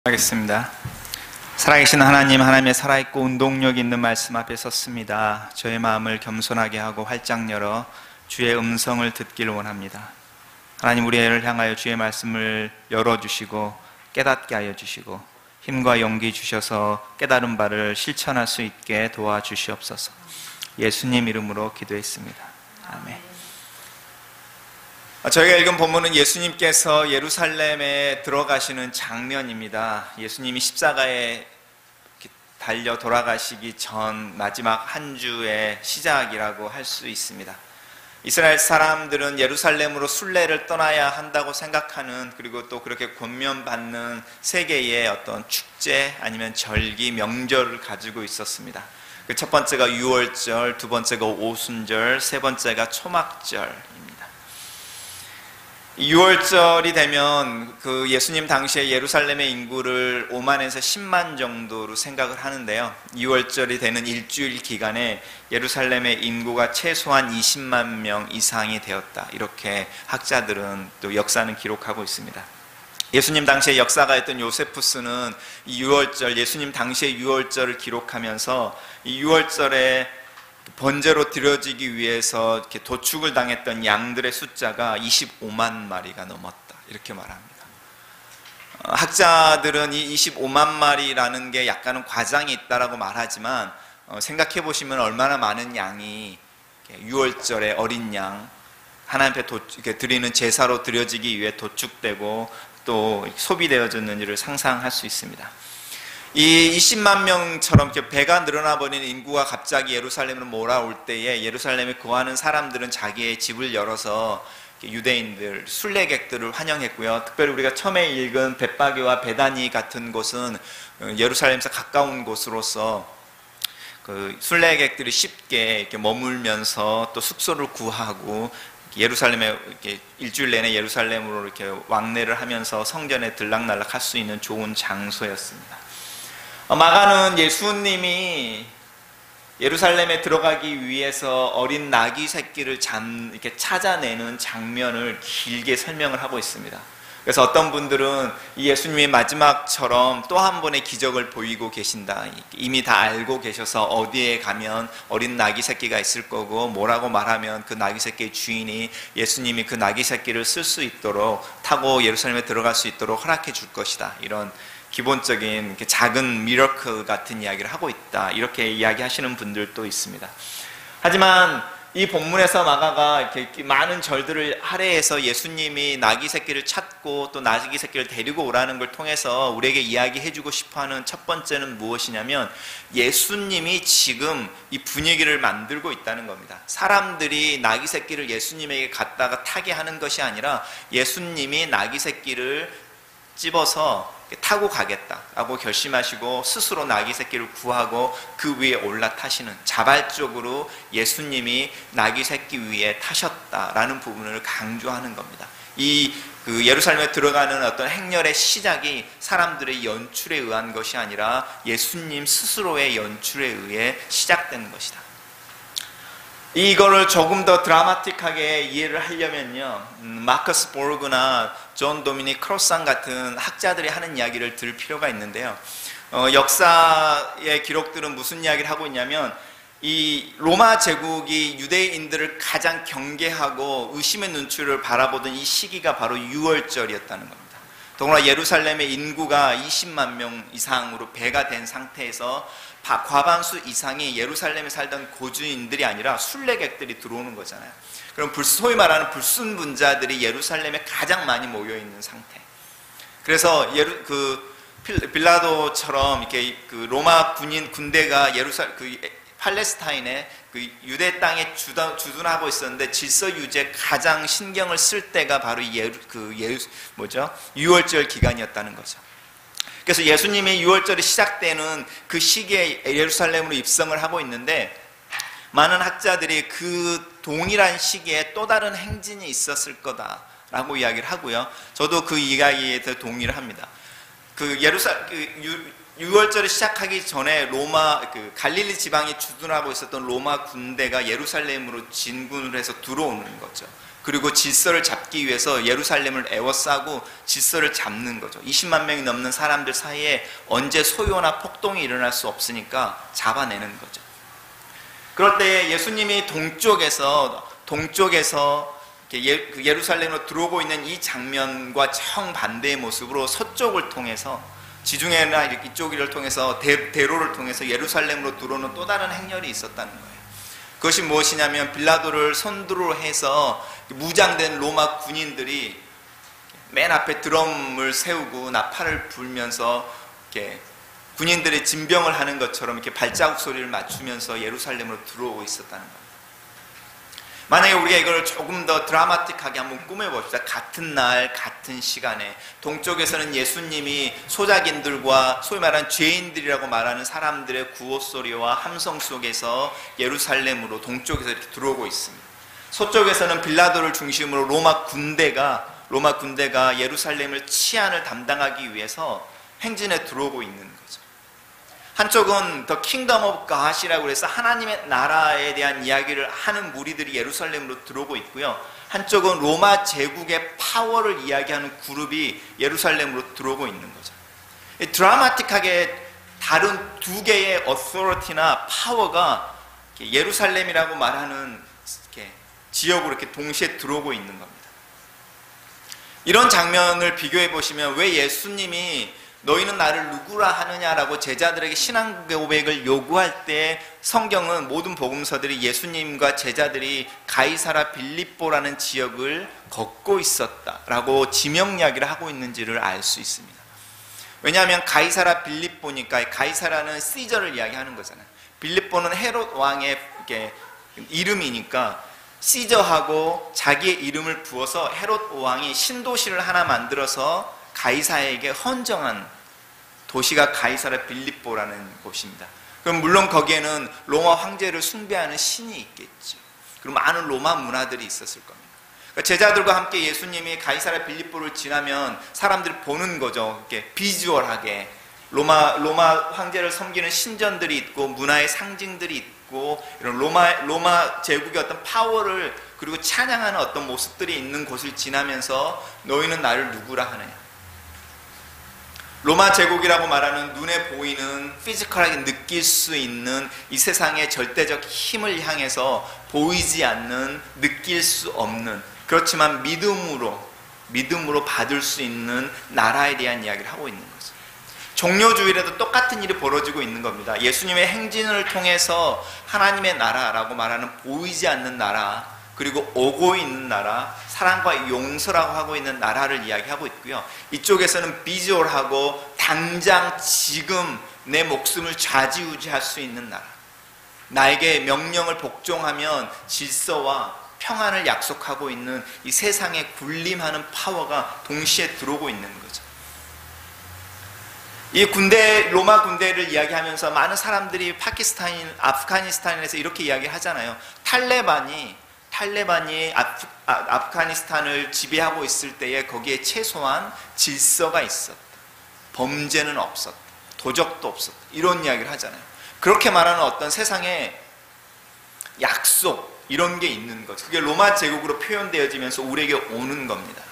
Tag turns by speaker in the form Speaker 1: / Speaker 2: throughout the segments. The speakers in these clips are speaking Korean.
Speaker 1: 하겠습니다. 살아계신 하나님, 하나님의 살아있고 운동력 있는 말씀 앞에 섰습니다. 저의 마음을 겸손하게 하고 활짝 열어 주의 음성을 듣기를 원합니다. 하나님, 우리를 향하여 주의 말씀을 열어주시고 깨닫게 하여 주시고 힘과 용기 주셔서 깨달은 바를 실천할 수 있게 도와주시옵소서. 예수님 이름으로 기도했습니다. 아멘. 저희가 읽은 본문은 예수님께서 예루살렘에 들어가시는 장면입니다. 예수님이 십자가에 달려 돌아가시기 전 마지막 한 주의 시작이라고 할 수 있습니다. 이스라엘 사람들은 예루살렘으로 순례를 떠나야 한다고 생각하는, 그리고 또 그렇게 권면받는 세계의 어떤 축제 아니면 절기, 명절을 가지고 있었습니다. 그 첫 번째가 유월절, 두 번째가 오순절, 세 번째가 초막절. 6월절이 되면 그 예수님 당시에 예루살렘의 인구를 5만에서 10만 정도로 생각을 하는데요. 6월절이 되는 일주일 기간에 예루살렘의 인구가 최소한 20만 명 이상이 되었다. 이렇게 학자들은 또 역사는 기록하고 있습니다. 예수님 당시에 역사가였던 요세푸스는 이 6월절, 예수님 당시의 6월절을 기록하면서 이 6월절에 번제로 드려지기 위해서 이렇게 도축을 당했던 양들의 숫자가 25만 마리가 넘었다, 이렇게 말합니다. 학자들은 이 25만 마리라는 게 약간은 과장이 있다라고 말하지만 생각해 보시면 얼마나 많은 양이 6월절에 어린 양 하나님 앞에 드리는 제사로 드려지기 위해 도축되고 또 소비되어졌는지를 상상할 수 있습니다. 이 20만 명처럼 이렇게 배가 늘어나 버리는 인구가 갑자기 예루살렘으로 몰아올 때에 예루살렘에 거하는 사람들은 자기의 집을 열어서 유대인들, 순례객들을 환영했고요. 특별히 우리가 처음에 읽은 벳바게와 베다니 같은 곳은 예루살렘에서 가까운 곳으로서 그 순례객들이 쉽게 이렇게 머물면서 또 숙소를 구하고 예루살렘에 이렇게 일주일 내내 예루살렘으로 이렇게 왕래를 하면서 성전에 들락날락 할 수 있는 좋은 장소였습니다. 마가는 예수님이 예루살렘에 들어가기 위해서 어린 나귀 새끼를 이렇게 찾아내는 장면을 길게 설명을 하고 있습니다. 그래서 어떤 분들은 이 예수님이 마지막처럼 또 한 번의 기적을 보이고 계신다, 이미 다 알고 계셔서 어디에 가면 어린 나귀 새끼가 있을 거고 뭐라고 말하면 그 나귀 새끼의 주인이 예수님이 그 나귀 새끼를 쓸 수 있도록 타고 예루살렘에 들어갈 수 있도록 허락해 줄 것이다, 이런 기본적인 작은 미러클 같은 이야기를 하고 있다, 이렇게 이야기하시는 분들도 있습니다. 하지만 이 본문에서 마가가 이렇게 많은 절들을 할애해서 예수님이 나귀 새끼를 찾고 또 나귀 새끼를 데리고 오라는 걸 통해서 우리에게 이야기해주고 싶어하는 첫 번째는 무엇이냐면 예수님이 지금 이 분위기를 만들고 있다는 겁니다. 사람들이 나귀 새끼를 예수님에게 갖다가 타게 하는 것이 아니라 예수님이 나귀 새끼를 집어서 타고 가겠다라고 결심하시고 스스로 나귀 새끼를 구하고 그 위에 올라타시는, 자발적으로 예수님이 나귀 새끼 위에 타셨다라는 부분을 강조하는 겁니다. 그 예루살렘에 들어가는 어떤 행렬의 시작이 사람들의 연출에 의한 것이 아니라 예수님 스스로의 연출에 의해 시작된 것이다. 이거를 조금 더 드라마틱하게 이해를 하려면요, 마커스 보르그나 존 도미닉 크로산 같은 학자들이 하는 이야기를 들을 필요가 있는데요. 역사의 기록들은 무슨 이야기를 하고 있냐면 이 로마 제국이 유대인들을 가장 경계하고 의심의 눈초리를 바라보던 이 시기가 바로 6월절이었다는 겁니다. 더구나 예루살렘의 인구가 20만 명 이상으로 배가 된 상태에서 과반수 이상이 예루살렘에 살던 고주인들이 아니라 순례객들이 들어오는 거잖아요. 그럼 소위 말하는 불순분자들이 예루살렘에 가장 많이 모여 있는 상태. 그래서 빌라도처럼 이렇게 그 로마 군대가 팔레스타인의 그 유대 땅에 주둔하고 있었는데 질서 유지에 가장 신경을 쓸 때가 바로 6월절 기간이었다는 거죠. 그래서 예수님이 6월절이 시작되는 그 시기에 예루살렘으로 입성을 하고 있는데 많은 학자들이 그 동일한 시기에 또 다른 행진이 있었을 거다라고 이야기를 하고요. 저도 그 이야기에 대해 동의를 합니다. 6월절을 시작하기 전에 갈릴리 지방에 주둔하고 있었던 로마 군대가 예루살렘으로 진군을 해서 들어오는 거죠. 그리고 질서를 잡기 위해서 예루살렘을 에워싸고 질서를 잡는 거죠. 20만 명이 넘는 사람들 사이에 언제 소요나 폭동이 일어날 수 없으니까 잡아내는 거죠. 그럴 때 예수님이 동쪽에서 예루살렘으로 들어오고 있는 이 장면과 정반대의 모습으로 서쪽을 통해서 지중해나 이쪽을 통해서 대로를 통해서 예루살렘으로 들어오는 또 다른 행렬이 있었다는 거예요. 그것이 무엇이냐면 빌라도를 선두로 해서 무장된 로마 군인들이 맨 앞에 드럼을 세우고 나팔을 불면서 이렇게 군인들의 진병을 하는 것처럼 이렇게 발자국 소리를 맞추면서 예루살렘으로 들어오고 있었다는 겁니다. 만약에 우리가 이걸 조금 더 드라마틱하게 한번 꾸며봅시다. 같은 날 같은 시간에 동쪽에서는 예수님이 소작인들과 소위 말하는 죄인들이라고 말하는 사람들의 구호소리와 함성 속에서 예루살렘으로 동쪽에서 이렇게 들어오고 있습니다. 서쪽에서는 빌라도를 중심으로 로마 군대가 예루살렘을 치안을 담당하기 위해서 행진에 들어오고 있는 거죠. 한쪽은 The Kingdom of God이라고 해서 하나님의 나라에 대한 이야기를 하는 무리들이 예루살렘으로 들어오고 있고요. 한쪽은 로마 제국의 파워를 이야기하는 그룹이 예루살렘으로 들어오고 있는 거죠. 드라마틱하게 다른 두 개의 어소리티나 파워가 예루살렘이라고 말하는 지역으로 이렇게 동시에 들어오고 있는 겁니다. 이런 장면을 비교해 보시면 왜 예수님이 너희는 나를 누구라 하느냐라고 제자들에게 신앙 고백을 요구할 때 성경은 모든 복음서들이 예수님과 제자들이 가이사라 빌립보라는 지역을 걷고 있었다라고 지명 이야기를 하고 있는지를 알 수 있습니다. 왜냐하면 가이사라 빌립보니까 가이사라는 시저를 이야기하는 거잖아요. 빌립보는 헤롯 왕의 이름이니까 시저하고 자기의 이름을 부어서 헤롯 왕이 신도시를 하나 만들어서 가이사에게 헌정한 도시가 가이사라 빌립보라는 곳입니다. 그럼 물론 거기에는 로마 황제를 숭배하는 신이 있겠죠. 그리고 많은 로마 문화들이 있었을 겁니다. 그러니까 제자들과 함께 예수님이 가이사라 빌립보를 지나면 사람들이 보는 거죠. 이렇게 비주얼하게 로마 황제를 섬기는 신전들이 있고 문화의 상징들이 있고 이런 로마 제국의 어떤 파워를 그리고 찬양하는 어떤 모습들이 있는 곳을 지나면서 너희는 나를 누구라 하느냐. 로마 제국이라고 말하는 눈에 보이는 피지컬하게 느낄 수 있는 이 세상의 절대적 힘을 향해서 보이지 않는 느낄 수 없는 그렇지만 믿음으로 받을 수 있는 나라에 대한 이야기를 하고 있는 거죠. 종료주일에도 똑같은 일이 벌어지고 있는 겁니다. 예수님의 행진을 통해서 하나님의 나라라고 말하는 보이지 않는 나라 그리고 오고 있는 나라, 사랑과 용서라고 하고 있는 나라를 이야기하고 있고요. 이쪽에서는 비주얼하고 당장 지금 내 목숨을 좌지우지할 수 있는 나라. 나에게 명령을 복종하면 질서와 평안을 약속하고 있는 이 세상에 군림하는 파워가 동시에 들어오고 있는 거죠. 이 로마 군대를 이야기하면서 많은 사람들이 아프가니스탄에서 이렇게 이야기하잖아요. 탈레반이 아프가니스탄을 지배하고 있을 때에 거기에 최소한 질서가 있었다. 범죄는 없었다. 도적도 없었다. 이런 이야기를 하잖아요. 그렇게 말하는 어떤 세상의 약속 이런 게 있는 거죠. 그게 로마 제국으로 표현되어지면서 우리에게 오는 겁니다.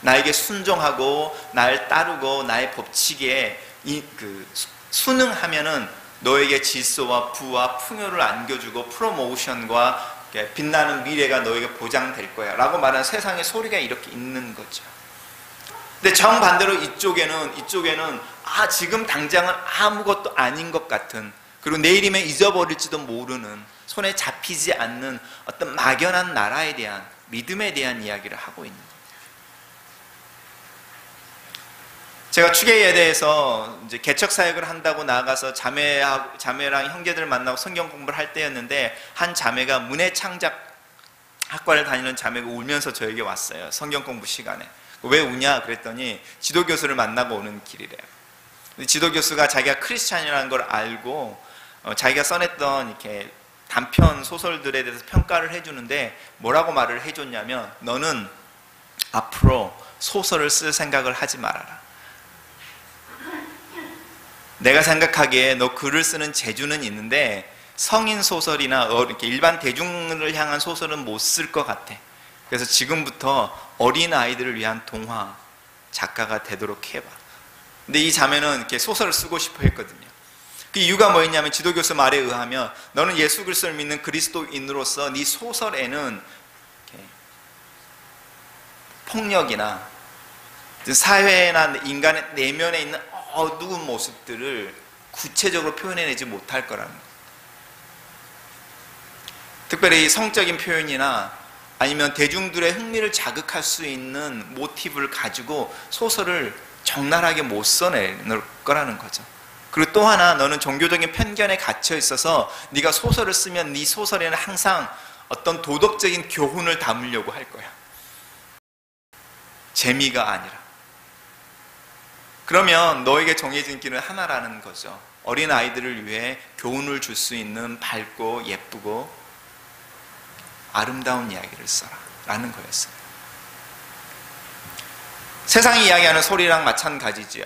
Speaker 1: 나에게 순종하고 날 따르고 나의 법칙에 순응하면은 너에게 질서와 부와 풍요를 안겨주고 프로모션과 빛나는 미래가 너에게 보장될 거야 라고 말하는 세상의 소리가 이렇게 있는 거죠. 근데 정반대로 이쪽에는 지금 당장은 아무것도 아닌 것 같은 그리고 내일이면 잊어버릴지도 모르는 손에 잡히지 않는 어떤 막연한 나라에 대한 믿음에 대한 이야기를 하고 있는 거예요. 제가 추계예대에서 이제 개척 사역을 한다고 나가서 자매랑 형제들 만나고 성경 공부를 할 때였는데 한 자매가 문해창작 학과를 다니는 자매가 울면서 저에게 왔어요. 성경 공부 시간에. 왜 우냐 그랬더니 지도교수를 만나고 오는 길이래요. 지도교수가 자기가 크리스찬이라는 걸 알고 자기가 써냈던 이렇게 단편 소설들에 대해서 평가를 해주는데 뭐라고 말을 해줬냐면 너는 앞으로 소설을 쓸 생각을 하지 말아라. 내가 생각하기에 너 글을 쓰는 재주는 있는데 성인 소설이나 이렇게 일반 대중을 향한 소설은 못 쓸 것 같아. 그래서 지금부터 어린아이들을 위한 동화 작가가 되도록 해봐. 근데 이 자매는 이렇게 소설을 쓰고 싶어 했거든요. 그 이유가 뭐였냐면 지도교수 말에 의하면 너는 예수 그리스도를 믿는 그리스도인으로서 네 소설에는 폭력이나 사회나 인간의 내면에 있는 어두운 모습들을 구체적으로 표현해내지 못할 거라는 거예요. 특별히 성적인 표현이나 아니면 대중들의 흥미를 자극할 수 있는 모티브를 가지고 소설을 적나라하게 못 써낼 거라는 거죠. 그리고 또 하나, 너는 종교적인 편견에 갇혀 있어서 네가 소설을 쓰면 네 소설에는 항상 어떤 도덕적인 교훈을 담으려고 할 거야. 재미가 아니라. 그러면 너에게 정해진 길은 하나라는 거죠. 어린 아이들을 위해 교훈을 줄 수 있는 밝고 예쁘고 아름다운 이야기를 써라 라는 거였어요. 세상이 이야기하는 소리랑 마찬가지지요.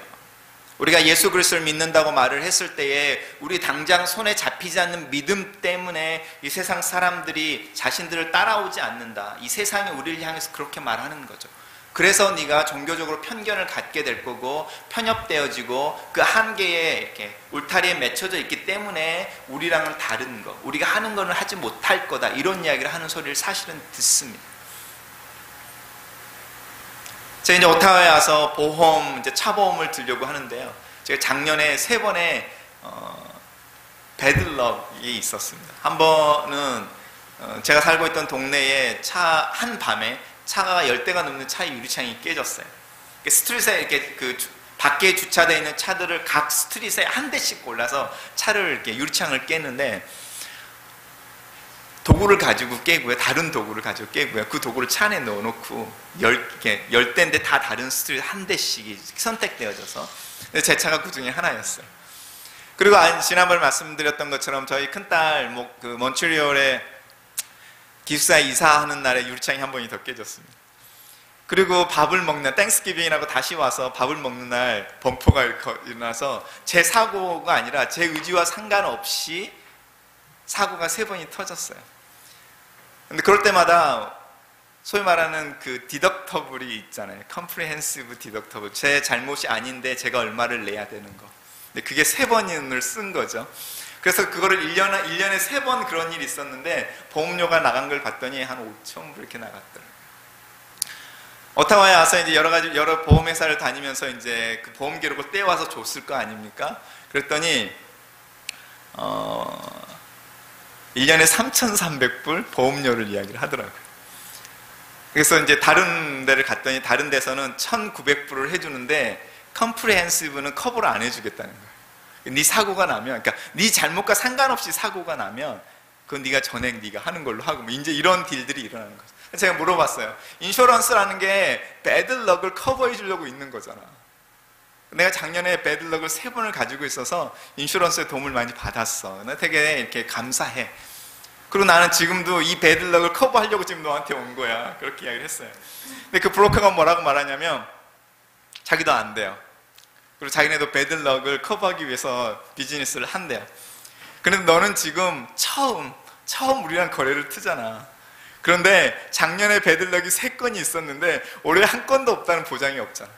Speaker 1: 우리가 예수 그리스도를 믿는다고 말을 했을 때에 우리 당장 손에 잡히지 않는 믿음 때문에 이 세상 사람들이 자신들을 따라오지 않는다. 이 세상이 우리를 향해서 그렇게 말하는 거죠. 그래서 네가 종교적으로 편견을 갖게 될 거고 편협되어지고 그 한계에 이렇게 울타리에 맺혀져 있기 때문에 우리랑은 다른 거, 우리가 하는 거는 하지 못할 거다, 이런 이야기를 하는 소리를 사실은 듣습니다. 제가 이제 오타와에 와서 차 보험을 들려고 하는데요. 제가 작년에 3번의 배드럭이 있었습니다. 한 번은 제가 살고 있던 동네에 한밤에 차가 10대가 넘는 차의 유리창이 깨졌어요. 스트릿에 이렇게 밖에 주차되어 있는 차들을 각 스트릿에 한 대씩 골라서 차를 이렇게 유리창을 깼는데 도구를 가지고 깨고요. 다른 도구를 가지고 깨고요. 그 도구를 차 안에 넣어놓고 10대인데 다 다른 스트릿 한 대씩이 선택되어져서 제 차가 그 중에 하나였어요. 그리고 지난번에 말씀드렸던 것처럼 저희 큰딸 몬트리올에 기숙사 이사하는 날에 유리창이 한 번이 더 깨졌습니다. 그리고 밥을 먹는 땡스기빙이라고 다시 와서 밥을 먹는 날 범퍼가 일어나서 제 사고가 아니라 제 의지와 상관없이 사고가 3번이 터졌어요. 근데 그럴 때마다 소위 말하는 그 디덕터블이 있잖아요. 컴프리헨시브 디덕터블. 제 잘못이 아닌데 제가 얼마를 내야 되는 거. 근데 그게 3번을 쓴 거죠. 그래서 그거를 1년에 3번 그런 일이 있었는데 보험료가 나간 걸 봤더니 한 5,000불 이렇게 나갔더라고요. 오타와에 와서 이제 여러 보험회사를 다니면서 이제 그 보험 기록을 떼와서 줬을 거 아닙니까? 그랬더니 1년에 3,300불 보험료를 이야기를 하더라고요. 그래서 이제 다른 데를 갔더니 다른 데서는 1,900불을 해주는데 컴프리헨시브는 커버를 안 해주겠다는 거예요. 네 사고가 나면, 그러니까 네 잘못과 상관없이 사고가 나면 그건 네가 전액 네가 하는 걸로 하고 이제 이런 딜들이 일어나는 거죠. 제가 물어봤어요. 인슈런스라는 게 배드럭을 커버해 주려고 있는 거잖아. 내가 작년에 배드럭을 3번을 가지고 있어서 인슈런스의 도움을 많이 받았어. 나 되게 이렇게 감사해. 그리고 나는 지금도 이 배드럭을 커버하려고 지금 너한테 온 거야. 그렇게 이야기를 했어요. 근데 그 브로커가 뭐라고 말하냐면 자기도 안 돼요. 그리고 자기네도 배드럭을 커버하기 위해서 비즈니스를 한대요. 그런데 너는 지금 처음 우리랑 거래를 트잖아. 그런데 작년에 배드럭이 3건이 있었는데 올해 한 건도 없다는 보장이 없잖아.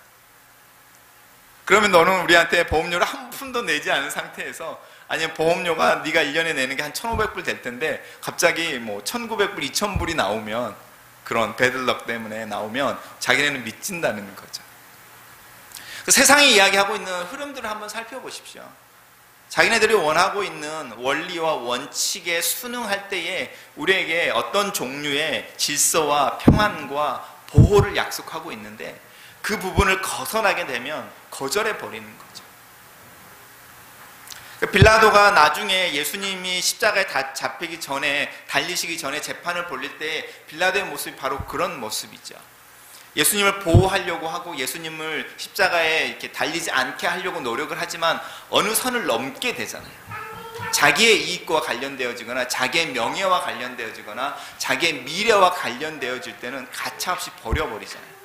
Speaker 1: 그러면 너는 우리한테 보험료를 한 푼도 내지 않은 상태에서, 아니면 보험료가 네가 1년에 내는 게 한 1,500불 될 텐데 갑자기 1,900불, 2,000불이 나오면, 그런 배드럭 때문에 나오면 자기네는 미친다는 거죠. 세상이 이야기하고 있는 흐름들을 한번 살펴보십시오. 자기네들이 원하고 있는 원리와 원칙에 순응할 때에 우리에게 어떤 종류의 질서와 평안과 보호를 약속하고 있는데 그 부분을 벗어나게 되면 거절해 버리는 거죠. 빌라도가 나중에 예수님이 십자가에 잡히기 전에, 달리시기 전에 재판을 벌릴 때 빌라도의 모습이 바로 그런 모습이죠. 예수님을 보호하려고 하고 예수님을 십자가에 이렇게 달리지 않게 하려고 노력을 하지만 어느 선을 넘게 되잖아요. 자기의 이익과 관련되어지거나 자기의 명예와 관련되어지거나 자기의 미래와 관련되어질 때는 가차없이 버려버리잖아요.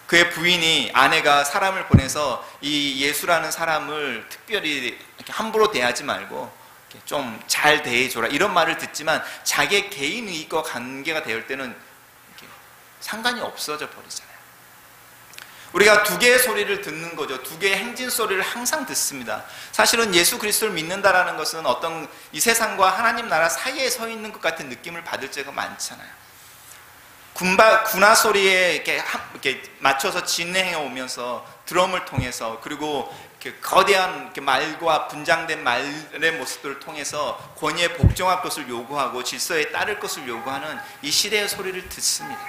Speaker 1: 그의 부인이, 아내가 사람을 보내서 이 예수라는 사람을 특별히 이렇게 함부로 대하지 말고 좀 잘 대해줘라, 이런 말을 듣지만 자기의 개인 이익과 관계가 될 때는 상관이 없어져 버리잖아요. 우리가 두 개의 소리를 듣는 거죠. 두 개의 행진 소리를 항상 듣습니다. 사실은 예수 그리스도를 믿는다라는 것은 어떤 이 세상과 하나님 나라 사이에 서 있는 것 같은 느낌을 받을 때가 많잖아요. 군화 소리에 이렇게 맞춰서 진행해 오면서 드럼을 통해서, 그리고 이렇게 거대한 이렇게 말과 분장된 말의 모습들을 통해서 권위에 복종할 것을 요구하고 질서에 따를 것을 요구하는 이 시대의 소리를 듣습니다.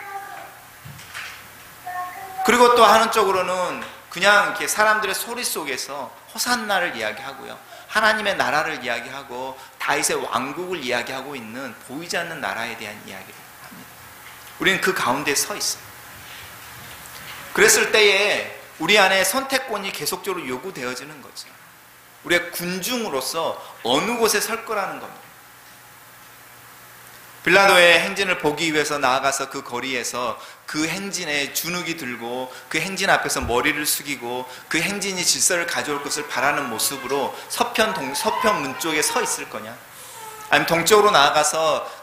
Speaker 1: 그리고 또 하는 쪽으로는 그냥 이렇게 사람들의 소리 속에서 호산나를 이야기하고요, 하나님의 나라를 이야기하고 다윗의 왕국을 이야기하고 있는 보이지 않는 나라에 대한 이야기를 합니다. 우리는 그 가운데 서 있어요. 그랬을 때에 우리 안에 선택권이 계속적으로 요구되어지는 거죠. 우리가 군중으로서 어느 곳에 설 거라는 겁니다. 빌라도의 행진을 보기 위해서 나아가서 그 거리에서 그 행진에 주눅이 들고 그 행진 앞에서 머리를 숙이고 그 행진이 질서를 가져올 것을 바라는 모습으로 서편 문 쪽에 서 있을 거냐, 아니면 동쪽으로 나아가서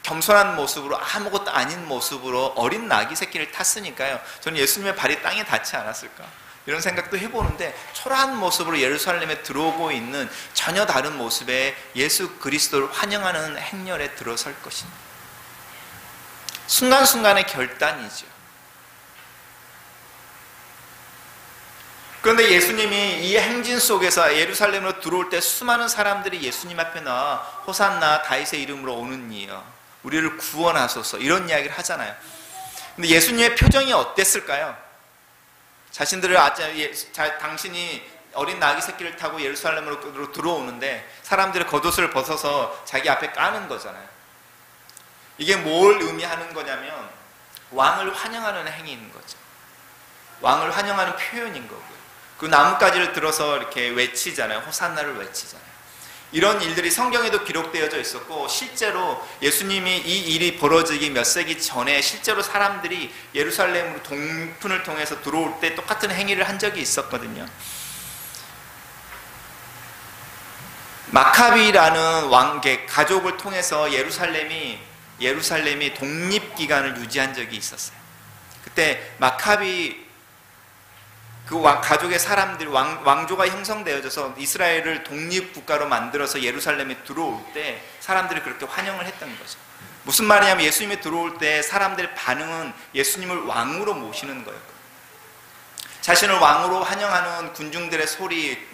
Speaker 1: 겸손한 모습으로, 아무것도 아닌 모습으로 어린 나귀 새끼를 탔으니까요, 저는 예수님의 발이 땅에 닿지 않았을까 이런 생각도 해보는데, 초라한 모습으로 예루살렘에 들어오고 있는 전혀 다른 모습의 예수 그리스도를 환영하는 행렬에 들어설 것입니다. 순간순간의 결단이죠. 그런데 예수님이 이 행진 속에서 예루살렘으로 들어올 때 수많은 사람들이 예수님 앞에 나와 호산나 다윗의 이름으로 오는 이여 우리를 구원하소서 이런 이야기를 하잖아요. 근데 예수님의 표정이 어땠을까요? 자신들을 당신이 어린 나귀 새끼를 타고 예루살렘으로 들어오는데 사람들이 겉옷을 벗어서 자기 앞에 까는 거잖아요. 이게 뭘 의미하는 거냐면 왕을 환영하는 행위인 거죠. 왕을 환영하는 표현인 거고요. 그 나뭇가지를 들어서 이렇게 외치잖아요. 호산나를 외치잖아요. 이런 일들이 성경에도 기록되어져 있었고, 실제로 예수님이 이 일이 벌어지기 몇 세기 전에 실제로 사람들이 예루살렘으로 동fun을 통해서 들어올 때 똑같은 행위를 한 적이 있었거든요. 마카비라는 왕계 가족을 통해서 예루살렘이 독립기간을 유지한 적이 있었어요. 그때 마카비 그 가족의 사람들, 왕조가 형성되어져서 이스라엘을 독립국가로 만들어서 예루살렘에 들어올 때 사람들이 그렇게 환영을 했던 거죠. 무슨 말이냐면 예수님이 들어올 때 사람들의 반응은 예수님을 왕으로 모시는 거예요. 자신을 왕으로 환영하는 군중들의 소리,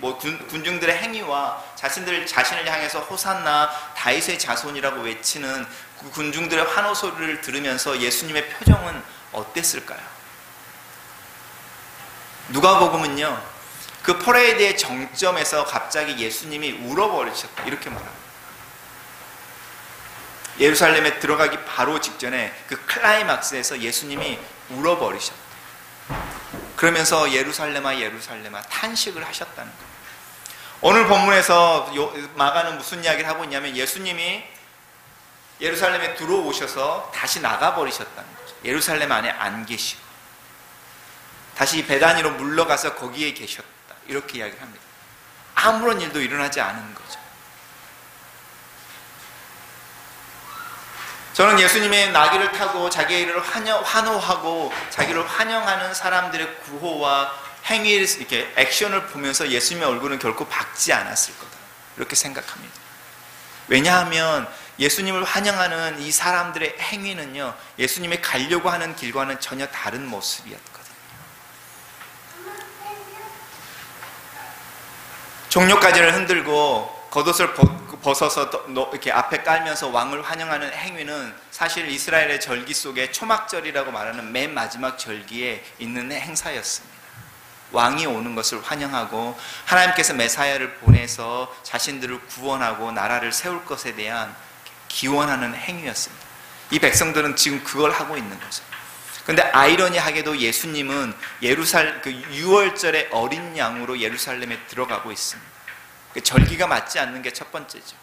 Speaker 1: 군중들의 행위와 자신을 향해서 호산나 다윗의 자손이라고 외치는 그 군중들의 환호 소리를 들으면서 예수님의 표정은 어땠을까요? 누가복음은요, 그 퍼레이드의 정점에서 갑자기 예수님이 울어버리셨다 이렇게 말합니다. 예루살렘에 들어가기 바로 직전에 그 클라이막스에서 예수님이 울어버리셨다. 그러면서 예루살렘아 예루살렘아 탄식을 하셨다는 거예요. 오늘 본문에서 마가는 무슨 이야기를 하고 있냐면 예수님이 예루살렘에 들어오셔서 다시 나가버리셨다는 거죠. 예루살렘 안에 안 계시고 다시 베다니로 물러가서 거기에 계셨다 이렇게 이야기를 합니다. 아무런 일도 일어나지 않은 거죠. 저는 예수님의 나귀를 타고 자기를 환호하고 자기를 환영하는 사람들의 구호와 행위를 이렇게 액션을 보면서 예수님의 얼굴은 결코 밝지 않았을 거다 이렇게 생각합니다. 왜냐하면 예수님을 환영하는 이 사람들의 행위는요, 예수님이 가려고 하는 길과는 전혀 다른 모습이었거든요. 종려가지를 흔들고 겉옷을 벗어서 이렇게 앞에 깔면서 왕을 환영하는 행위는 사실 이스라엘의 절기 속에 초막절이라고 말하는 맨 마지막 절기에 있는 행사였습니다. 왕이 오는 것을 환영하고 하나님께서 메사야를 보내서 자신들을 구원하고 나라를 세울 것에 대한 기원하는 행위였습니다. 이 백성들은 지금 그걸 하고 있는 거죠. 그런데 아이러니하게도 예수님은 그 유월절의 어린 양으로 예루살렘에 들어가고 있습니다. 절기가 맞지 않는 게 첫 번째죠.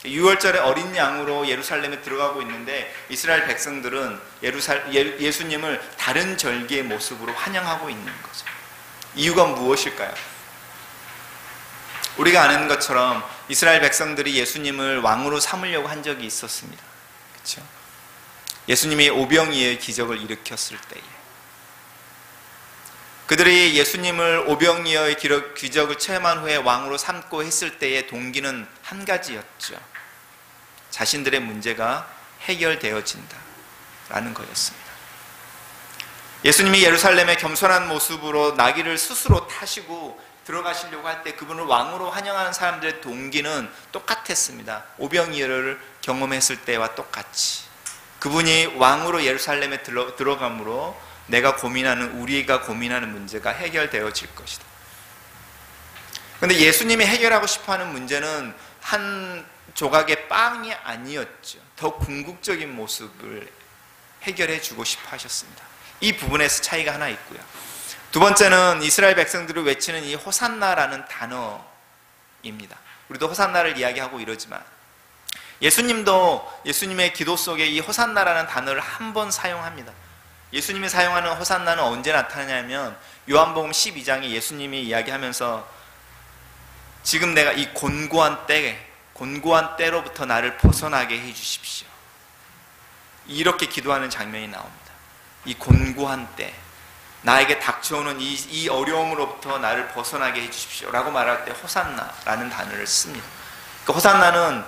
Speaker 1: 유월절의 어린 양으로 예루살렘에 들어가고 있는데 이스라엘 백성들은 예수님을 다른 절기의 모습으로 환영하고 있는 거죠. 이유가 무엇일까요? 우리가 아는 것처럼 이스라엘 백성들이 예수님을 왕으로 삼으려고 한 적이 있었습니다. 그렇죠? 예수님이 오병이어의 기적을 일으켰을 때에, 그들이 예수님을 오병이어의 기적을 체험한 후에 왕으로 삼고 했을 때의 동기는 한 가지였죠. 자신들의 문제가 해결되어진다라는 거였습니다. 예수님이 예루살렘에 겸손한 모습으로 나귀를 스스로 타시고 들어가시려고 할 때 그분을 왕으로 환영하는 사람들의 동기는 똑같았습니다. 오병이어를 경험했을 때와 똑같이 그분이 왕으로 예루살렘에 들어감으로 우리가 고민하는 문제가 해결되어질 것이다. 그런데 예수님이 해결하고 싶어하는 문제는 한 조각의 빵이 아니었죠. 더 궁극적인 모습을 해결해 주고 싶어 하셨습니다. 이 부분에서 차이가 하나 있고요. 두 번째는 이스라엘 백성들을 외치는 이 호산나라는 단어입니다. 우리도 호산나를 이야기하고 이러지만 예수님도 예수님의 기도 속에 이 호산나라는 단어를 한 번 사용합니다. 예수님이 사용하는 호산나는 언제 나타나냐면 요한복음 12장에 예수님이 이야기하면서 지금 내가 이 곤고한 때로부터 나를 벗어나게 해 주십시오. 이렇게 기도하는 장면이 나옵니다. 이 곤고한 때, 나에게 닥쳐오는 이 어려움으로부터 나를 벗어나게 해 주십시오 라고 말할 때 호산나라는 단어를 씁니다. 그 호산나는